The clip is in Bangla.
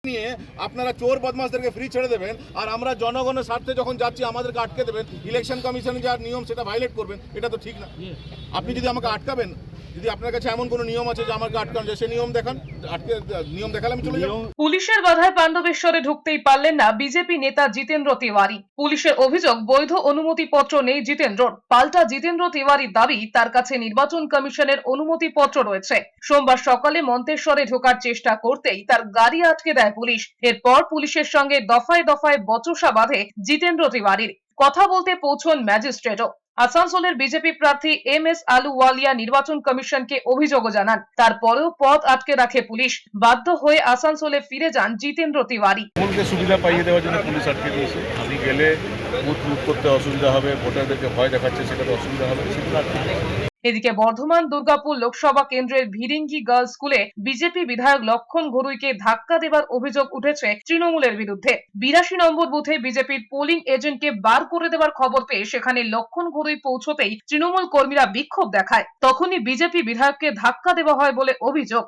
নিয়ে আপনারা চোর বদমাশদেরকে ফ্রি ছেড়ে দেবেন আর আমরা জনগণের স্বার্থে যখন যাচ্ছি আমাদেরকে আটকে দেবেন, ইলেকশন কমিশনের যা নিয়ম সেটা ভায়োলেট করবেন, এটা তো ঠিক না। আপনি যদি আমাকে আটকাবেন, যদি আপনার কাছে এমন কোনো নিয়ম আছে যে আমাকে আটকানো যায়, সে নিয়ম দেখান, আটকে নিয়ম দেখালে আমি চলে যাব। পুলিশের বাধায় পাণ্ডবেশ্বরে ঢুকতেই পারলেন না বিজেপি নেতা জিতেন্দ্র তিওয়ারি। পুলিশের অভিযোগ, বৈধ অনুমতিপত্র নেই জিতেন্দ্রর। পাল্টা জিতেন্দ্র তিওয়ারির দাবি তার কাছে নির্বাচন কমিশনের অনুমতিপত্র রয়েছে। সোমবার সকালে মন্তেশ্বরে ঢোকার চেষ্টা করতেই তার গাড়ি আটকে দেয় পুলিশ। এরপর পুলিশের সঙ্গে দফায় দফায় বচসা বাঁধে জিতেন্দ্র তিওয়ারির। কথা বলতে পৌঁছন ম্যাজিস্ট্রেটও। আসানসোলের বিজেপি প্রার্থী MS আলুওয়ালিয়া নির্বাচন কমিশনকে অভিযোগও জানান। তারপরেও পথ আটকে রাখে পুলিশ। বাধ্য হয়ে আসানসোলে ফিরে যান জিতেন্দ্র তিওয়ারি। তৃণমূলকে সুবিধা পাইয়ে দেওয়ার জন্য পুলিশ আটকে দিয়েছে। আমি গেলে বুথ লুট করতে অসুবিধা হবে, ভোটারদেরকে ভয় দেখাচ্ছে, সেটাতে অসুবিধা হবে, সেগুলো আটকে দিয়েছে। এদিকে বর্ধমান দুর্গাপুর লোকসভা কেন্দ্রের ভিরিঙ্গি গার্লস স্কুলে বিজেপি বিধায়ক লক্ষণ ঘড়ুইকে ধাক্কা দেবার অভিযোগ উঠেছে তৃণমূলের বিরুদ্ধে। 82 নম্বর বুথে বিজেপির পোলিং এজেন্টকে বার করে দেওয়ার খবর পেয়ে সেখানে লক্ষণ ঘড়ুই পৌঁছতেই তৃণমূল কর্মীরা বিক্ষোভ দেখায়। তখনই বিজেপি বিধায়ককে ধাক্কা দেওয়া হয় বলে অভিযোগ।